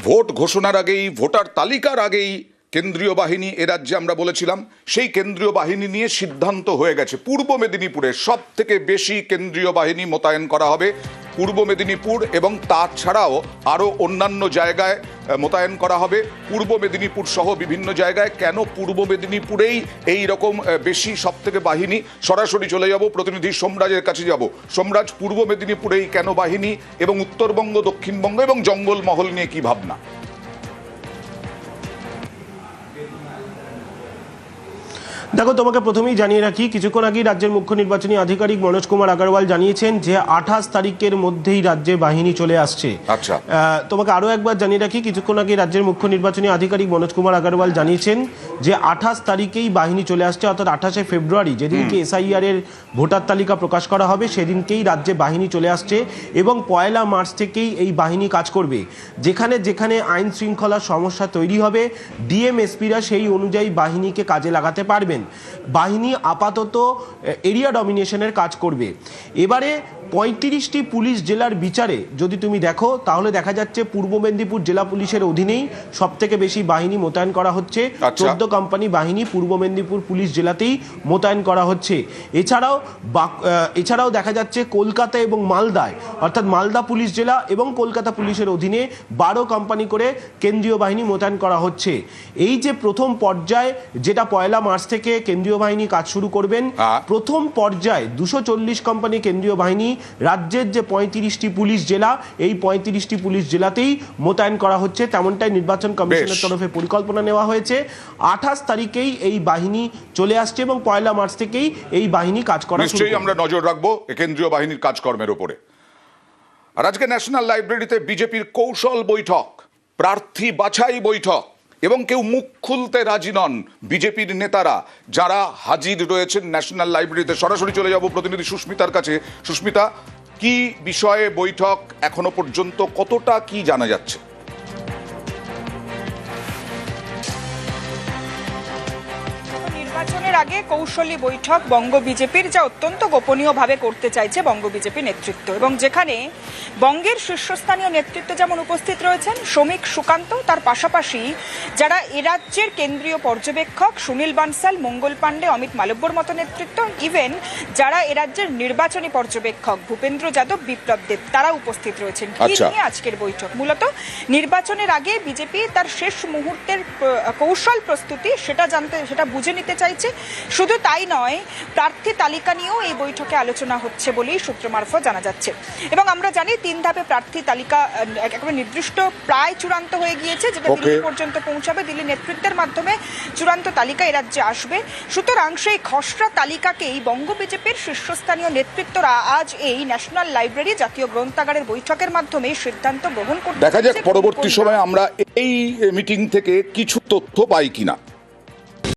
Vote ঘোষণার আগেই, voter তালিকার আগেই কেন্দ্রীয় বাহিনী এ রাজ্যে আমরা বলেছিলাম, সেই কেন্দ্রীয় বাহিনী নিয়ে সিদ্ধান্ত হয়ে গেছে। পূর্ব মেদিনীপুরে সব থেকে বেশি কেন্দ্রীয় বাহিনী মোতায়েন করা হবে। পূর্ব মেদিনীপুর এবং তাছাড়াও আরও অন্যান্য জায়গায় মোতায়েন করা হবে। পূর্ব মেদিনীপুর সহ বিভিন্ন জায়গায়। কেন পূর্ব মেদিনীপুরেই এই রকম বেশি সব থেকে বাহিনী? সরাসরি চলে যাব, প্রতিনিধি সোমরাজের কাছে যাব। সোমরাজ, পূর্ব মেদিনীপুরেই কেন বাহিনী, এবং উত্তরবঙ্গ, দক্ষিণবঙ্গ এবং জঙ্গলমহল নিয়ে কি ভাবনা? দেখো, তোমাকে প্রথমেই জানিয়ে রাখি, কিছুক্ষণ আগেই রাজ্যের মুখ্য নির্বাচনী আধিকারিক মনোজ কুমার আগরওয়াল জানিয়েছেন যে 28 তারিখের মধ্যেই রাজ্যে বাহিনী চলে আসছে। আচ্ছা, তোমাকে আরও একবার জানিয়ে রাখি, কিছুক্ষণ আগে রাজ্যের মুখ্য নির্বাচনী আধিকারিক মনোজ কুমার আগরওয়াল জানিয়েছেন যে 28 তারিখেই বাহিনী চলে আসছে, অর্থাৎ 28শে ফেব্রুয়ারি যেদিনকে SIR এর ভোটার তালিকা প্রকাশ করা হবে সেদিনকেই রাজ্যে বাহিনী চলে আসছে এবং 1 মার্চ থেকেই এই বাহিনী কাজ করবে। যেখানে যেখানে আইন শৃঙ্খলার সমস্যা তৈরি হবে, ডিএমএসপিরা সেই অনুযায়ী বাহিনীকে কাজে লাগাতে পারবেন। বাহিনী আপাতত এরিয়া ডমিনেশনের কাজ করবে। এবারে 35টি পুলিশ জেলার বিচারে যদি তুমি দেখো, তাহলে দেখা যাচ্ছে পূর্ব মেদিনীপুর জেলা পুলিশের অধীনেই সব থেকে বেশি বাহিনী মোতায়েন করা হচ্ছে। 14 কোম্পানি বাহিনী পূর্ব মেদিনীপুর পুলিশ জেলাতেই মোতায়েন করা হচ্ছে। এছাড়াও দেখা যাচ্ছে কলকাতা এবং মালদায়, অর্থাৎ মালদা পুলিশ জেলা এবং কলকাতা পুলিশের অধীনে 12 কোম্পানি করে কেন্দ্রীয় বাহিনী মোতায়েন করা হচ্ছে। এই যে প্রথম পর্যায়, যেটা 1 মার্চ থেকে কেন্দ্রীয় বাহিনী কাজ শুরু করবেন, প্রথম পর্যায়ে 240 কোম্পানি কেন্দ্রীয় বাহিনী রাজ্যের যে 35টি পুলিশ জেলা, এই 35টি পুলিশ জেলাতেই মোতায়েন করা হচ্ছে, তেমনটাই নির্বাচন কমিশনের তরফে পরিকল্পনা নেওয়া হয়েছে। 28 তারিখেই এই বাহিনী চলে আসছে এবং 1 মার্চ থেকেই এই বাহিনী কাজ করা শুরু করবে। নিশ্চয়ই আমরা নজর রাখবো কেন্দ্রীয় বাহিনীর কাজকর্মের উপরে। আর আজকে ন্যাশনাল লাইব্রেরিতে বিজেপির কৌশল বৈঠক, প্রার্থী বাছাই বৈঠক, এবং কেউ মুখ খুলতে রাজি নন বিজেপির নেতারা যারা হাজির রয়েছেন ন্যাশনাল লাইব্রেরিতে। সরাসরি চলে যাব প্রতিনিধি সুস্মিতার কাছে। সুস্মিতা, কি বিষয়ে বৈঠক, এখনো পর্যন্ত কতটা কি জানা যাচ্ছে? নির্বাচনের আগে কৌশলী বৈঠক বঙ্গ বিজেপির, যা অত্যন্ত গোপনীয়ভাবে করতে চাইছে বঙ্গ বিজেপি নেতৃত্ব, এবং যেখানে বঙ্গের শীর্ষস্থানীয় নেতৃত্ব যেমন উপস্থিত রয়েছেন, শ্রমিক সুকান্ত, তার পাশাপাশি যারা এ রাজ্যের কেন্দ্রীয় পর্যবেক্ষক সুনীল বানসাল, মঙ্গল পাণ্ডে, অমিত মালব্যর মতো নেতৃত্ব, ইভেন যারা এ রাজ্যের নির্বাচনী পর্যবেক্ষক ভূপেন্দ্র যাদব, বিপ্লব দেব, তারা উপস্থিত রয়েছেন। কি নিয়ে আজকের বৈঠক? মূলত নির্বাচনের আগে বিজেপি তার শেষ মুহূর্তের কৌশল প্রস্তুতি সেটা বুঝে নিতে চাইছে। শুধু তাই নয়, প্রার্থী তালিকা নিয়েও এই বৈঠকে আলোচনা হচ্ছে বলেই সূত্র মারফত জানা যাচ্ছে। এবং আমরা জানি 3 ধাপে প্রার্থী তালিকা একেবারে নির্দিষ্ট, প্রায় চূড়ান্ত হয়ে গিয়েছে, যেটা দিল্লি পর্যন্ত পৌঁছাবে। দিল্লি নেতৃত্বের মাধ্যমে চূড়ান্ত তালিকা এ রাজ্যে আসবে। সুতরাং সেই খসড়া তালিকাকেই বঙ্গ বিজেপির শীর্ষস্থানীয় নেতৃত্বরা আজ এই ন্যাশনাল লাইব্রেরি জাতীয় গ্রন্থাগারের বৈঠকের মাধ্যমে সিদ্ধান্ত গ্রহণ করতে। দেখা যাক পরবর্তী সময়ে আমরা এই মিটিং থেকে কিছু তথ্য পাই কিনা।